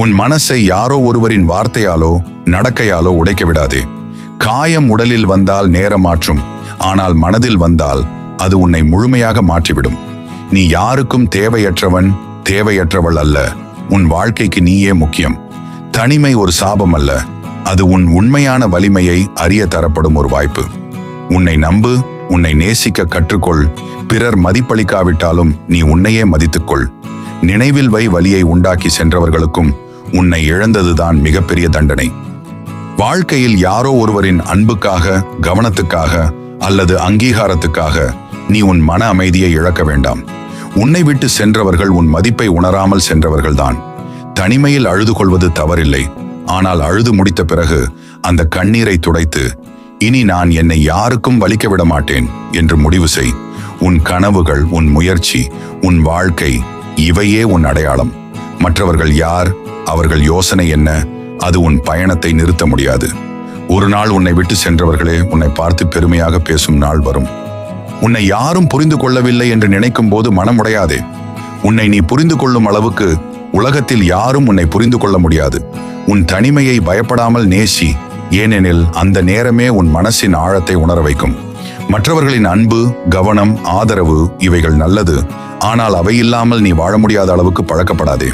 உன் மனசை யாரோ ஒருவரின் வார்த்தையாலோ நடக்கையாலோ உடைக்க விடாதே. காயம் உடலில் வந்தால் நேரமாற்றும், ஆனால் மனதில் வந்தால் அது உன்னை முழுமையாக மாற்றிவிடும். நீ யாருக்கும் தேவையற்றவன், தேவையற்றவள் அல்ல. உன் வாழ்க்கைக்கு நீயே முக்கியம். தனிமை ஒரு சாபம் அல்ல, அது உன் உண்மையான வலிமையை அறிய தரப்படும் ஒரு வாய்ப்பு. உன்னை நம்பு, உன்னை நேசிக்க கற்றுக்கொள். பிறர் மதிப்பளிக்காவிட்டாலும் நீ உன்னையே மதித்துக்கொள். நினைவில் வை, வலியை உண்டாக்கி சென்றவர்களுக்கும் உன்னை இழந்ததுதான் மிகப்பெரிய தண்டனை. வாழ்க்கையில் யாரோ ஒருவரின் அன்புக்காக, கவனத்துக்காக அல்லது அங்கீகாரத்துக்காக நீ உன் மன அமைதியை இழக்க வேண்டாம். உன்னை விட்டு சென்றவர்கள் உன் மதிப்பை உணராமல் சென்றவர்கள்தான். தனிமையில் அழுது கொள்வது தவறில்லை, ஆனால் அழுது முடித்த பிறகு அந்த கண்ணீரை துடைத்து, இனி நான் என்னை யாருக்கும் வலிக்க விட மாட்டேன் என்று முடிவு செய். உன் கனவுகள், உன் முயற்சி, உன் வாழ்க்கை, இவையே உன் அடையாளம். மற்றவர்கள் யார், அவர்கள் யோசனை என்ன, அது உன் பயணத்தை நிறுத்த முடியாது. ஒரு நாள் உன்னை விட்டு சென்றவர்களே உன்னை பார்த்து பெருமையாக பேசும் நாள் வரும். உன்னை யாரும் புரிந்து கொள்ளவில்லை என்று நினைக்கும் போது மனமுடையாதே. உன்னை நீ புரிந்து கொள்ளும் அளவுக்கு உலகத்தில் யாரும் உன்னை புரிந்து கொள்ள முடியாது. உன் தனிமையை பயப்படாமல் நேசி, ஏனெனில் அந்த நேரமே உன் மனசின் ஆழத்தை உணர வைக்கும். மற்றவர்களின் அன்பு, கவனம், ஆதரவு இவைகள் நல்லது, ஆனால் அவை இல்லாமல் நீ வாழ முடியாத அளவுக்கு பழக்கப்படாதே.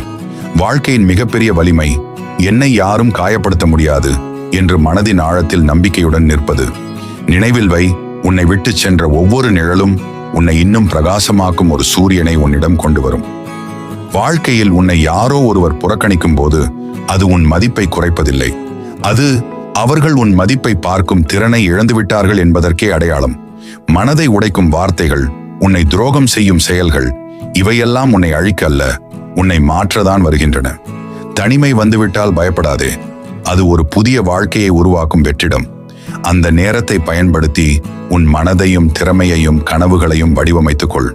வாழ்க்கையின் மிகப்பெரிய வலிமை என்னை யாரும் காயப்படுத்த முடியாது என்று மனதின் ஆழத்தில் நம்பிக்கையுடன் நிற்பது. நினைவில் வை, உன்னை விட்டு சென்ற ஒவ்வொரு நிழலும் உன்னை இன்னும் பிரகாசமாக்கும் ஒரு சூரியனை உன்னிடம் கொண்டு வரும். வாழ்க்கையில் உன்னை யாரோ ஒருவர் புறக்கணிக்கும் போது அது உன் மதிப்பை குறைப்பதில்லை, அது அவர்கள் உன் மதிப்பை பார்க்கும் திறனை இழந்துவிட்டார்கள் என்பதற்கே அடையாளம். மனதை உடைக்கும் வார்த்தைகள், உன்னை துரோகம் செய்யும் செயல்கள், இவையெல்லாம் உன்னை அழிக்க அல்ல, உன்னை மாற்றதான் வருகின்றன. தனிமை வந்துவிட்டால் பயப்படாதே, அது ஒரு புதிய வாழ்க்கையை உருவாக்கும் வெற்றிடம். அந்த நேரத்தை பயன்படுத்தி உன் மனதையும் திறமையையும் கனவுகளையும் வடிவமைத்துக்கொள்.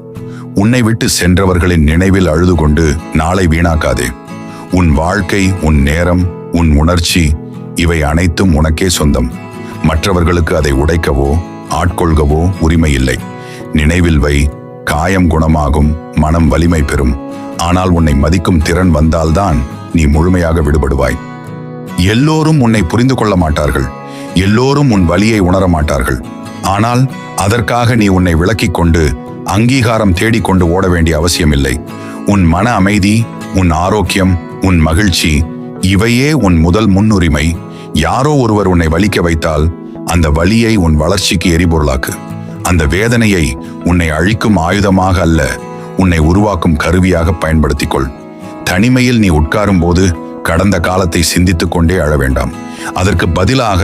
உன்னை விட்டு சென்றவர்களின் நினைவில் அழுது கொண்டு நாளை வீணாக்காதே. உன் வாழ்க்கை, உன் நேரம், உன் உணர்ச்சி, இவை அனைத்தும் உனக்கே சொந்தம். மற்றவர்களுக்கு அதை உடைக்கவோ ஆட்கொள்கவோ உரிமை இல்லை. நினைவில் வை, காயம் குணமாகும், மனம் வலிமை பெறும். ஆனால் உன்னை மதிக்கும் திறன் வந்தால்தான் நீ முழுமையாக விடுபடுவாய். எல்லோரும் உன்னை புரிந்து கொள்ள மாட்டார்கள், எல்லோரும் உன் வலியை உணர மாட்டார்கள். ஆனால் அதற்காக நீ உன்னை விலக்கிக் கொண்டு அங்கீகாரம் தேடிக்கொண்டு ஓட வேண்டிய அவசியமில்லை. உன் மன அமைதி, உன் ஆரோக்கியம், உன் மகிழ்ச்சி, இவையே உன் முதல் முன்னுரிமை. யாரோ ஒருவர் உன்னை வலிக்க வைத்தால் அந்த வலியை உன் வளர்ச்சிக்கு எரிபொருளாக்கு. அந்த வேதனையை உன்னை அழிக்கும் ஆயுதமாக அல்ல, உன்னை உருவாக்கும் கருவியாக பயன்படுத்திக்கொள். தனிமையில் நீ உட்காரும் போது கடந்த காலத்தை சிந்தித்துக் கொண்டே அழ வேண்டாம். அதற்கு பதிலாக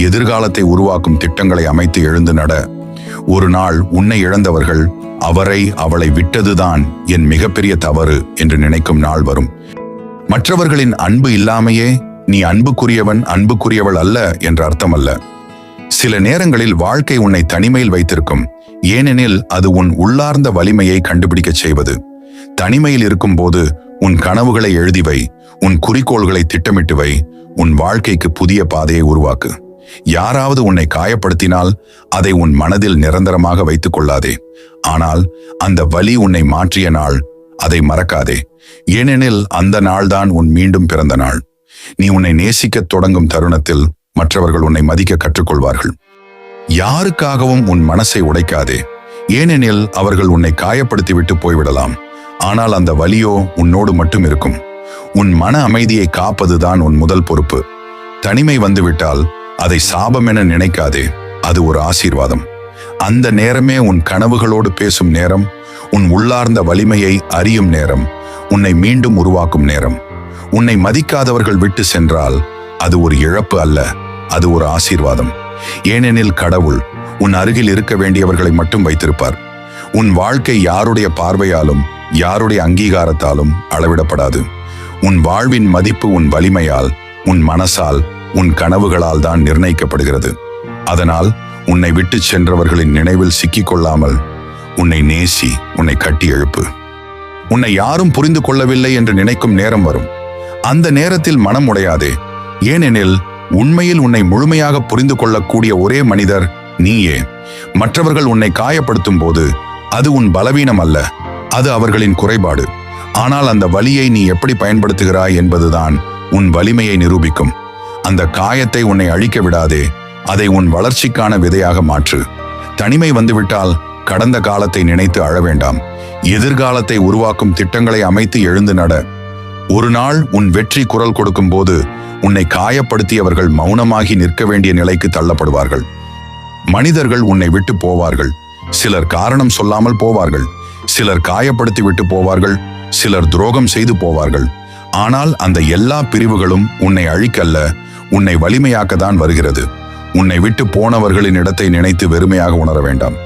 எதிர்காலத்தை உருவாக்கும் திட்டங்களை அமைத்து எழுந்து நட. ஒரு நாள் உன்னை இழந்தவர்கள் அவரை அவளை விட்டதுதான் என் மிகப்பெரிய தவறு என்று நினைக்கும் நாள் வரும். மற்றவர்களின் அன்பு இல்லாமையே நீ அன்புக்குரியவன், அன்புக்குரியவள் அல்ல என்ற அர்த்தம் அல்ல. சில நேரங்களில் வாழ்க்கை உன்னை தனிமையில் வைத்திருக்கும், ஏனெனில் அது உன் உள்ளார்ந்த வலிமையை கண்டுபிடிக்கச் செய்வது. தனிமையில் இருக்கும் போது உன் கனவுகளை எழுதி வை, உன் குறிக்கோள்களை திட்டமிட்டு வை, உன் வாழ்க்கைக்கு புதிய பாதையை உருவாக்கு. யாராவது உன்னை காயப்படுத்தினால் அதை உன் மனதில் நிரந்தரமாக வைத்துக் கொள்ளாதே. ஆனால் அந்த வலி உன்னை மாற்றிய நாள், அதை மறக்காதே. ஏனெனில் அந்த நாள்தான் உன் மீண்டும் பிறந்த நாள். நீ உன்னை நேசிக்கத் தொடங்கும் தருணத்தில் மற்றவர்கள் உன்னை மதிக்க கற்றுக்கொள்வார்கள். யாருக்காகவும் உன் மனசை உடைக்காதே, ஏனெனில் அவர்கள் உன்னை காயப்படுத்திவிட்டு போய்விடலாம். ஆனால் அந்த வலியோ உன்னோடு மட்டும் இருக்கும். உன் மன அமைதியை காப்பதுதான் உன் முதல் பொறுப்பு. தனிமை வந்துவிட்டால் அதை சாபம் என நினைக்காதே, அது ஒரு ஆசீர்வாதம். அந்த நேரமே உன் கனவுகளோடு பேசும் நேரம், உன் உள்ளார்ந்த வலிமையை அறியும் நேரம், உன்னை மீண்டும் உருவாக்கும் நேரம். உன்னை மதிக்காதவர்கள் விட்டு சென்றால் அது ஒரு இழப்பு அல்ல, அது ஒரு ஆசீர்வாதம். ஏனெனில் கடவுள் உன் அருகில் இருக்க வேண்டியவர்களை மட்டும் வைத்திருப்பார். உன் வாழ்க்கை யாருடைய பார்வையாலும் யாருடைய அங்கீகாரத்தாலும் அளவிடப்படாது. உன் வாழ்வின் மதிப்பு உன் வலிமையால், உன் மனசால், உன் கனவுகளால் தான் நிர்ணயிக்கப்படுகிறது. அதனால் உன்னை விட்டு சென்றவர்களின் நினைவில் சிக்கிக்கொள்ளாமல் உன்னை நேசி, உன்னை கட்டி எழுப்பு. உன்னை யாரும் புரிந்து கொள்ளவில்லை என்று நினைக்கும் நேரம் வரும். அந்த நேரத்தில் மனம் உடையாதே, ஏனெனில் உண்மையில் உன்னை முழுமையாக புரிந்து கொள்ளக்கூடிய ஒரே மனிதர் நீயே. மற்றவர்கள் உன்னை காயப்படுத்தும் போது அது உன் பலவீனம் அல்ல, அது அவர்களின் குறைபாடு. ஆனால் அந்த வலியை நீ எப்படி பயன்படுத்துகிறாய் என்பதுதான் உன் வலிமையை நிரூபிக்கும். அந்த காயத்தை உன்னை அழிக்க விடாதே, அதை உன் வளர்ச்சிக்கான விதையாக மாற்று. தனிமை வந்துவிட்டால் கடந்த காலத்தை நினைத்து அழ வேண்டாம். எதிர்காலத்தை உருவாக்கும் திட்டங்களை அமைத்து எழுந்து நட. ஒரு நாள் உன் வெற்றி குரல் கொடுக்கும் போது உன்னை காயப்படுத்தியவர்கள் மௌனமாகி நிற்க வேண்டிய நிலைக்கு தள்ளப்படுவார்கள். மனிதர்கள் உன்னை விட்டு போவார்கள். சிலர் காரணம் சொல்லாமல் போவார்கள், சிலர் காயப்படுத்தி விட்டு போவார்கள், சிலர் துரோகம் செய்து போவார்கள். ஆனால் அந்த எல்லா பிரிவுகளும் உன்னை அழிக்கல்ல, உன்னை வலிமையாக்கத்தான் வருகிறது. உன்னை விட்டு போனவர்களின் இடத்தை நினைத்து வெறுமையாக உணர வேண்டாம்.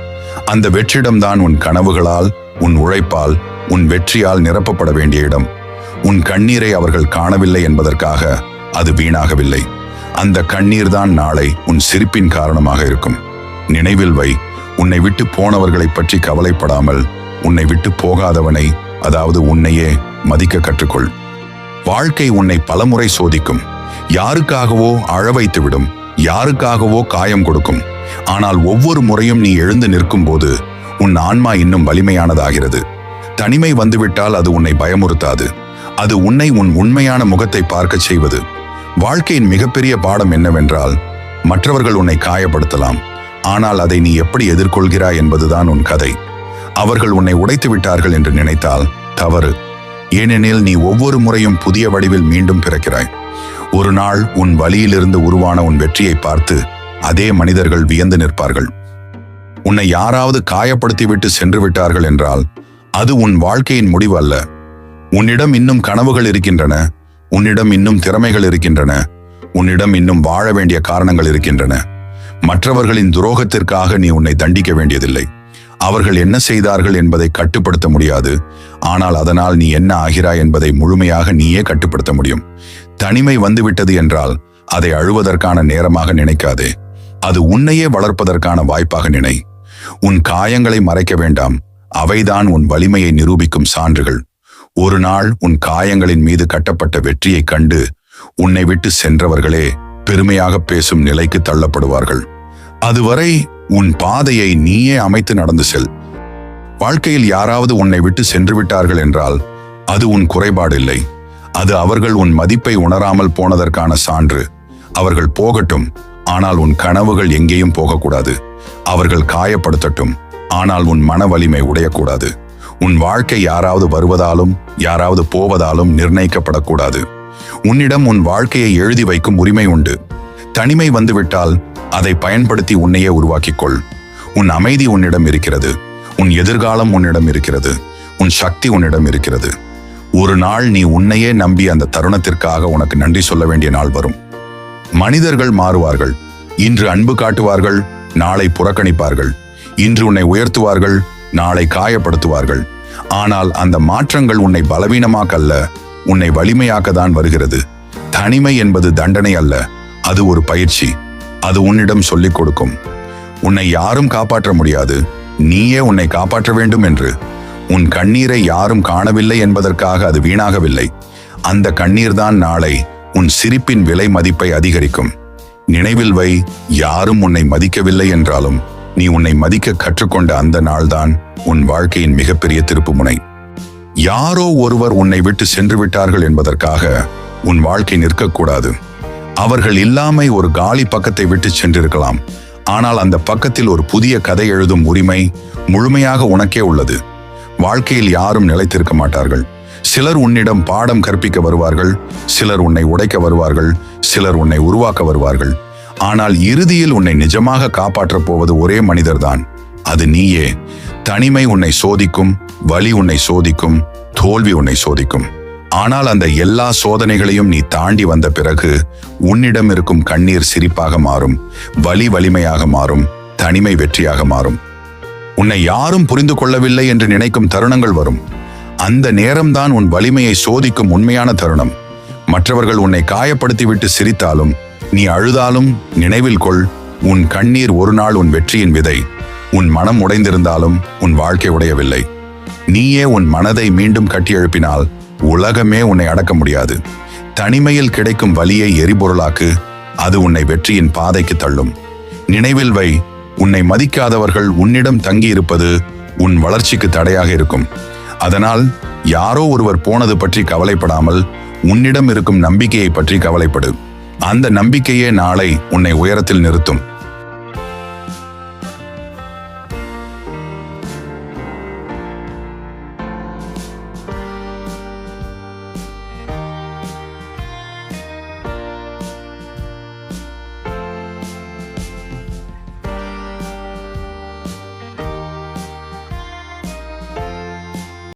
அந்த வெற்றிடம்தான் உன் கனவுகளால், உன் உழைப்பால், உன் வெற்றியால் நிரப்பப்பட வேண்டிய இடம். உன் கண்ணீரை அவர்கள் காணவில்லை என்பதற்காக அது வீணாகவில்லை. அந்த கண்ணீர் தான் நாளை உன் சிரிப்பின் காரணமாக இருக்கும். நினைவில் வை, உன்னை விட்டு போனவர்களை பற்றி கவலைப்படாமல் உன்னை விட்டு போகாதவனை, அதாவது உன்னையே மதிக்க கற்றுக்கொள். வாழ்க்கை உன்னை பலமுறை சோதிக்கும். யாருக்காகவோ அழ வைத்துவிடும், யாருக்காகவோ காயம் கொடுக்கும். ஆனால் ஒவ்வொரு முறையும் நீ எழுந்து நிற்கும் போது உன் ஆன்மா இன்னும் வலிமையானதாகிறது. தனிமை வந்துவிட்டால் அது உன்னை பயமுறுத்தாது. அது உன்னை உன் உண்மையான முகத்தை பார்க்க செய்வது. வாழ்க்கையின் மிகப்பெரிய பாடம் என்னவென்றால், மற்றவர்கள் உன்னை காயப்படுத்தலாம், ஆனால் அதை நீ எப்படி எதிர்கொள்கிறாய் என்பதுதான் உன் கதை. அவர்கள் உன்னை உடைத்து விட்டார்கள் என்று நினைத்தால் தவறு. ஏனெனில் நீ ஒவ்வொரு முறையும் புதிய வடிவில் மீண்டும் பிறக்கிறாய். ஒரு நாள் உன் வலியிலிருந்து உருவான உன் வெற்றியை பார்த்து அதே மனிதர்கள் வியந்து நிற்பார்கள். உன்னை யாராவது காயப்படுத்திவிட்டு சென்று விட்டார்கள் என்றால் அது உன் வாழ்க்கையின் முடிவு அல்ல. உன்னிடம் இன்னும் கனவுகள் இருக்கின்றன, உன்னிடம் இன்னும் திறமைகள் இருக்கின்றன, உன்னிடம் இன்னும் வாழ வேண்டிய காரணங்கள் இருக்கின்றன. மற்றவர்களின் துரோகத்திற்காக நீ உன்னை தண்டிக்க வேண்டியதில்லை. அவர்கள் என்ன செய்தார்கள் என்பதை கட்டுப்படுத்த முடியாது, ஆனால் அதனால் நீ என்ன ஆகிறாய் என்பதை முழுமையாக நீயே கட்டுப்படுத்த முடியும். தனிமை வந்துவிட்டது என்றால் அதை அழுவதற்கான நேரமாக நினைக்காதே, அது உன்னையே வளர்ப்பதற்கான வாய்ப்பாக நினை. உன் காயங்களை மறைக்க வேண்டாம், அவைதான் உன் வலிமையை நிரூபிக்கும் சான்றுகள். ஒரு நாள் உன் காயங்களின் மீது கட்டப்பட்ட வெற்றியை கண்டு உன்னை விட்டு சென்றவர்களே பெருமையாக பேசும் நிலைக்கு தள்ளப்படுவார்கள். அதுவரை உன் பாதையை நீயே அமைத்து நடந்து செல். வாழ்க்கையில் யாராவது உன்னை விட்டு சென்று விட்டார்கள் என்றால் அது உன் குறைபாடு இல்லை, அது அவர்கள் உன் மதிப்பை உணராமல் போனதற்கான சான்று. அவர்கள் போகட்டும், ஆனால் உன் கனவுகள் எங்கேயும் போகக்கூடாது. அவர்கள் காயப்படுத்தட்டும், ஆனால் உன் மன வலிமை உடையக்கூடாது. உன் வாழ்க்கை யாராவது வருவதாலும் யாராவது போவதாலும் நிர்ணயிக்கப்படக்கூடாது. உன்னிடம் உன் வாழ்க்கையை எழுதி வைக்கும் உரிமை உண்டு. தனிமை வந்துவிட்டால் அதை பயன்படுத்தி உன்னையே உருவாக்கிக்கொள். உன் அமைதி உன்னிடம் இருக்கிறது, உன் எதிர்காலம் உன்னிடம் இருக்கிறது, உன் சக்தி உன்னிடம் இருக்கிறது. ஒரு நாள் நீ உன்னையே நம்பி அந்த தருணத்திற்காக உனக்கு நன்றி சொல்ல வேண்டிய நாள் வரும். மனிதர்கள் மாறுவார்கள். இன்று அன்பு காட்டுவார்கள், நாளை புறக்கணிப்பார்கள். இன்று உன்னை உயர்த்துவார்கள், நாளை காயப்படுத்துவார்கள். ஆனால் அந்த மாற்றங்கள் உன்னை பலவீனமாக்கல்ல, உன்னை வலிமையாக்கத்தான் வருகிறது. தனிமை என்பது தண்டனை அல்ல, அது ஒரு பயிற்சி. அது உன்னிடம் சொல்லிக் கொடுக்கும், உன்னை யாரும் காப்பாற்ற முடியாது, நீயே உன்னை காப்பாற்ற வேண்டும் என்று. உன் கண்ணீரை யாரும் காணவில்லை என்பதற்காக அது வீணாகவில்லை. அந்த கண்ணீர் தான் நாளை உன் சிரிப்பின் விலை மதிப்பை அதிகரிக்கும். நினைவில் வை, யாரும் உன்னை மதிக்கவில்லை என்றாலும் நீ உன்னை மதிக்க கற்றுக்கொண்ட அந்த நாள்தான் உன் வாழ்க்கையின் மிகப்பெரிய திருப்புமுனை. யாரோ ஒருவர் உன்னை விட்டு சென்று விட்டார்கள் என்பதற்காக உன் வாழ்க்கை நிற்கக்கூடாது. அவர்கள் இல்லாமை ஒரு காலி பக்கத்தை விட்டு சென்றிருக்கலாம், ஆனால் அந்த பக்கத்தில் ஒரு புதிய கதை எழுதும் உரிமை முழுமையாக உனக்கே உள்ளது. வாழ்க்கையில் யாரும் நிலைத்திருக்க மாட்டார்கள். சிலர் உன்னிடம் பாடம் கற்பிக்க வருவார்கள், சிலர் உன்னை உடைக்க வருவார்கள், சிலர் உன்னை உருவாக்க வருவார்கள். ஆனால் இறுதியில் உன்னை நிஜமாக காப்பாற்றப் போவது ஒரே மனிதர்தான், அது நீயே. தனிமை உன்னை சோதிக்கும், வலி உன்னை சோதிக்கும், தோல்வி உன்னை சோதிக்கும். ஆனால் அந்த எல்லா சோதனைகளையும் நீ தாண்டி வந்த பிறகு உன்னிடம் இருக்கும் கண்ணீர் சிரிப்பாக மாறும், வலி வலிமையாக மாறும், தனிமை வெற்றியாக மாறும். உன்னை யாரும் புரிந்து கொள்ளவில்லை என்று நினைக்கும் தருணங்கள் வரும். அந்த நேரம்தான் உன் வலிமையை சோதிக்கும் உண்மையான தருணம். மற்றவர்கள் உன்னை காயப்படுத்திவிட்டு சிரித்தாலும் நீ அழுதாலும் நினைவில் கொள், உன் கண்ணீர் ஒரு நாள் உன் வெற்றியின் விதை. உன் மனம் உடைந்திருந்தாலும் உன் வாழ்க்கை உடையவில்லை. நீயே உன் மனதை மீண்டும் கட்டி எழுப்பினால் உலகமே உன்னை அடக்க முடியாது. தனிமையில் கிடைக்கும் வலியை எரிபொருளாக்கு, அது உன்னை வெற்றியின் பாதைக்கு தள்ளும். நினைவில் வை, உன்னை மதிக்காதவர்கள் உன்னிடம் தங்கி இருப்பது உன் வளர்ச்சிக்கு தடையாக இருக்கும். அதனால் யாரோ ஒருவர் போனது பற்றி கவலைப்படாமல் உன்னிடம் இருக்கும் நம்பிக்கையை பற்றி கவலைப்படு. அந்த நம்பிக்கையே நாளை உன்னை உயரத்தில் நிறுத்தும்.